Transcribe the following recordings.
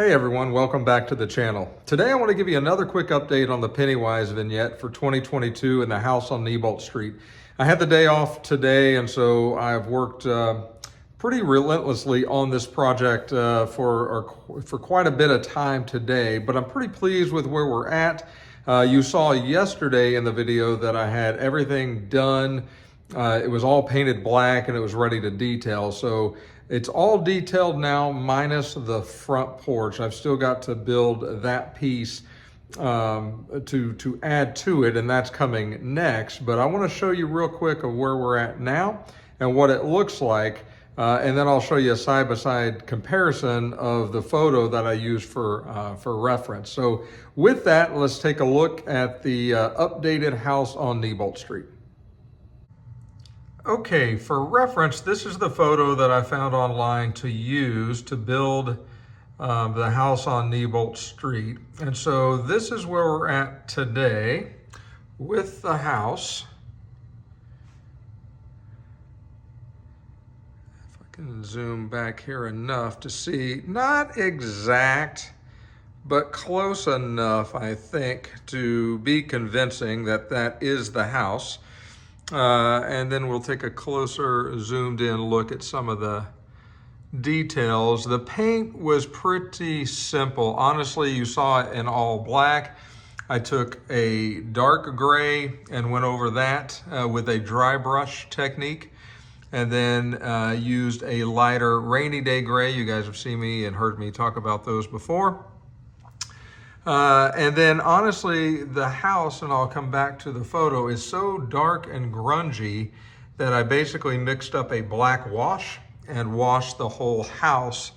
Hey everyone, welcome back to the channel. Today I want to give you another quick update on the Pennywise Vignette for 2022 in the house on Dept Street. I had the day off today, and so I've worked pretty relentlessly on this project for quite a bit of time today, but I'm pretty pleased with where we're at. You saw yesterday in the video that I had everything done. It was all painted black and it was ready to detail. So it's all detailed now minus the front porch. I've still got to build that piece to add to it, and that's coming next. But I want to show you real quick of where we're at now and what it looks like. And then I'll show you a side-by-side comparison of the photo that I used for reference. So with that, let's take a look at the updated house on Dept Street. Okay, for reference, this is the photo that I found online to use to build the house on Dept Street. And so this is where we're at today with the house. If I can zoom back here enough to see, not exact, but close enough, I think, to be convincing that that is the house. And then we'll take a closer zoomed in look at some of the details. The paint was pretty simple. Honestly, you saw it in all black. I took a dark gray and went over that with a dry brush technique, and then used a lighter rainy day gray. You guys have seen me and heard me talk about those before. And then honestly, the house, and I'll come back to the photo, is so dark and grungy that I basically mixed up a black wash and washed the whole house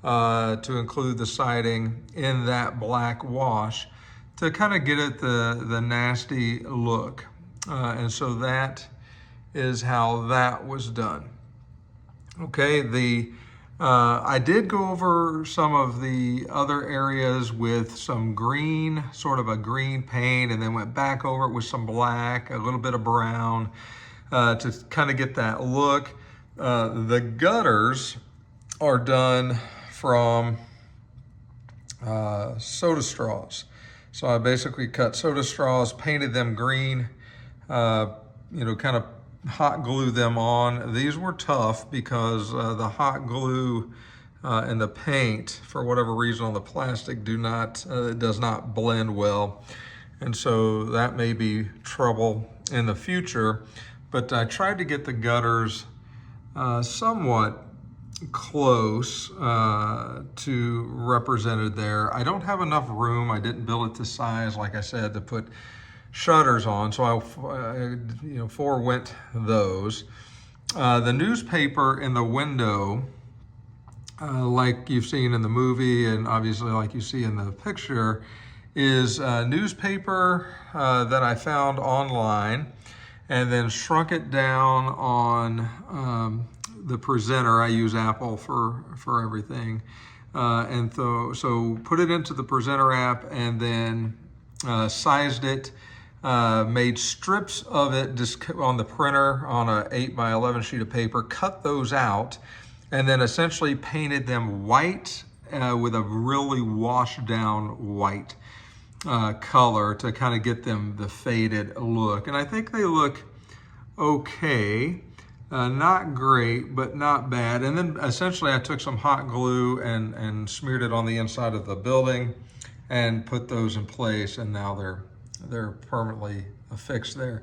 to include the siding in that black wash to kind of get at the nasty look. And so that is how that was done. Okay, I did go over some of the other areas with some green, sort of a green paint, and then went back over it with some black, a little bit of brown, to kind of get that look. The gutters are done from soda straws. So I basically cut soda straws, painted them green, kind of hot glue them on. These were tough because the hot glue and the paint, for whatever reason on the plastic, does not blend well. And so that may be trouble in the future. But I tried to get the gutters somewhat close to represented there. I don't have enough room. I didn't build it to size, like I said, to put shutters on, so I forewent those. The newspaper in the window, like you've seen in the movie and obviously like you see in the picture, is newspaper that I found online and then shrunk it down on the presenter. I use Apple for everything. And so put it into the presenter app and then sized it. Made strips of it just on the printer on a 8x11 sheet of paper, cut those out, and then essentially painted them white with a really washed down white color to kind of get them the faded look. And I think they look okay, not great, but not bad. And then essentially I took some hot glue and smeared it on the inside of the building and put those in place, and now they're permanently affixed there.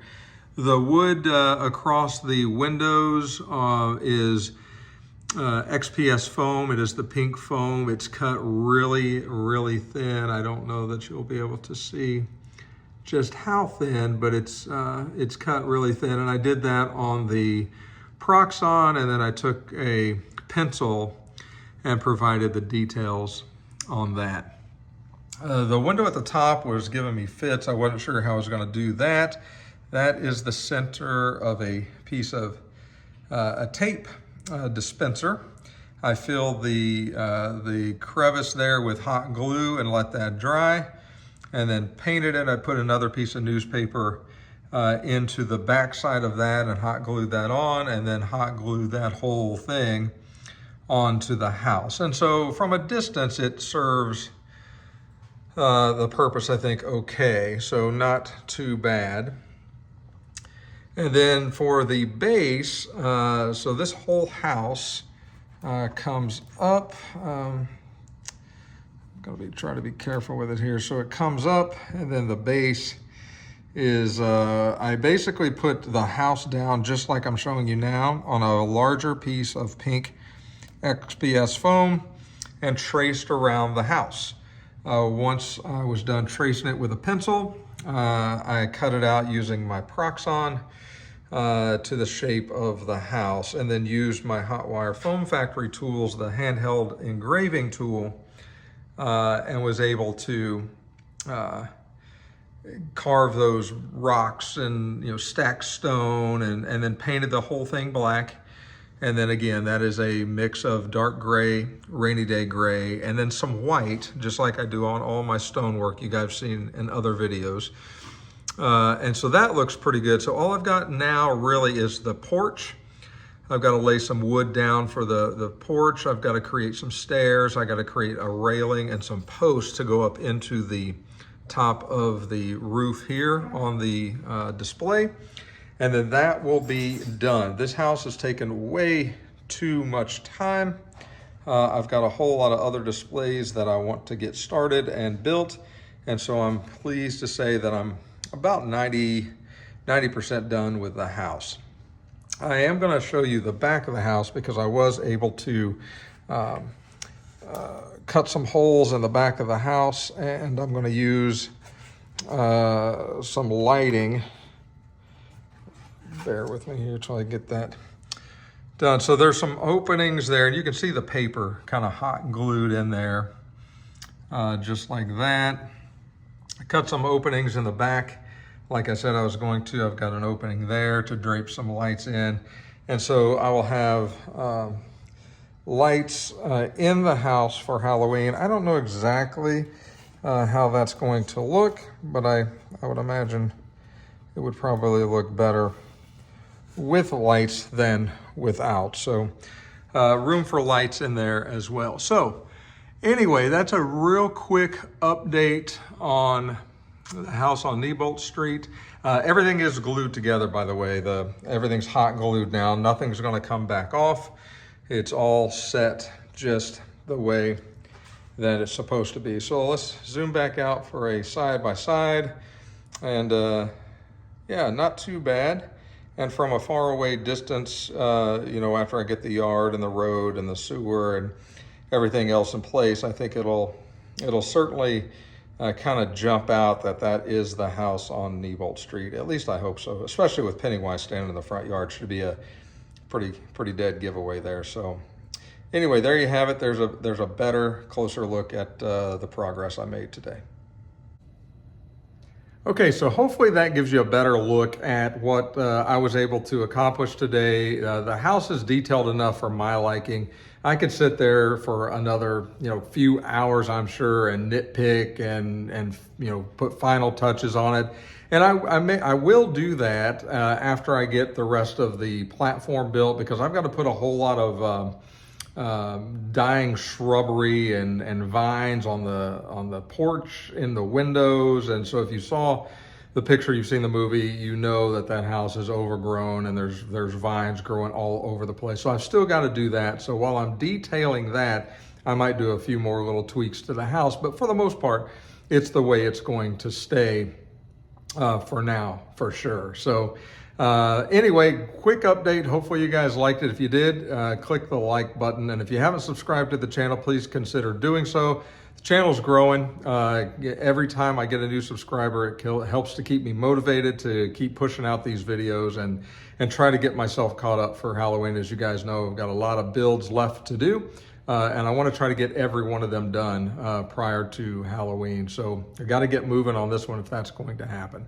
The wood across the windows is XPS foam. It is the pink foam. It's cut really, really thin. I don't know that you'll be able to see just how thin, but it's cut really thin. And I did that on the Proxon, and then I took a pencil and provided the details on that. The window at the top was giving me fits. I wasn't sure how I was going to do that. That is the center of a piece of a tape dispenser. I filled the crevice there with hot glue and let that dry, and then painted it. I put another piece of newspaper into the back side of that and hot glued that on, and then hot glued that whole thing onto the house. And so from a distance, it serves the purpose, I think, okay. So not too bad. And then for the base, so this whole house comes up. I'm gonna try to be careful with it here. So it comes up, and then the base is, I basically put the house down just like I'm showing you now on a larger piece of pink XPS foam and traced around the house. Once I was done tracing it with a pencil, I cut it out using my Proxon to the shape of the house, and then used my Hot Wire Foam Factory tools, the handheld engraving tool, and was able to carve those rocks and stack stone, and then painted the whole thing black. And then again, that is a mix of dark gray, rainy day gray, and then some white, just like I do on all my stonework you guys have seen in other videos. And so that looks pretty good. So all I've got now really is the porch. I've got to lay some wood down for the porch. I've got to create some stairs. I got to create a railing and some posts to go up into the top of the roof here on the display. And then that will be done. This house has taken way too much time. I've got a whole lot of other displays that I want to get started and built. And so I'm pleased to say that I'm about 90% done with the house. I am going to show you the back of the house because I was able to cut some holes in the back of the house, and I'm going to use some lighting. Bear with me here till I get that done. So there's some openings there, and you can see the paper kind of hot glued in there, just like that. I cut some openings in the back. Like I said, I was going to. I've got an opening there to drape some lights in. And so I will have lights in the house for Halloween. I don't know exactly how that's going to look, but I would imagine it would probably look better with lights than without. So room for lights in there as well. So anyway, that's a real quick update on the house on Neibolt Street. Everything is glued together, by the way. Everything's hot glued now. Nothing's going to come back off. It's all set just the way that it's supposed to be. So let's zoom back out for a side-by-side. And yeah, not too bad. And from a far away distance, after I get the yard and the road and the sewer and everything else in place, I think it'll certainly kind of jump out that is the house on Neibolt Street. At least I hope so, especially with Pennywise standing in the front yard. Should be a pretty dead giveaway there. So anyway, there you have it. There's a better, closer look at the progress I made today. Okay, so hopefully that gives you a better look at what I was able to accomplish today. The house is detailed enough for my liking. I could sit there for another few hours, I'm sure, and nitpick and put final touches on it. And I will do that after I get the rest of the platform built, because I've got to put a whole lot of dying shrubbery and vines on the porch, in the windows. And so if you saw the picture, you've seen the movie, you know that house is overgrown and there's vines growing all over the place. So I've still got to do that. So while I'm detailing that, I might do a few more little tweaks to the house, but for the most part, it's the way it's going to stay for now, for sure. So anyway, quick update. Hopefully you guys liked it. If you did, click the like button. And if you haven't subscribed to the channel, please consider doing so. The channel's growing. Every time I get a new subscriber, it helps to keep me motivated to keep pushing out these videos and try to get myself caught up for Halloween. As you guys know, I've got a lot of builds left to do. And I want to try to get every one of them done prior to Halloween. So I got to get moving on this one if that's going to happen.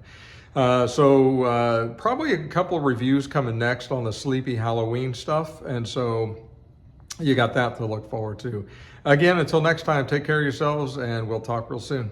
So probably a couple of reviews coming next on the Sleepy Halloween stuff. And so you got that to look forward to. Again, until next time, take care of yourselves, and we'll talk real soon.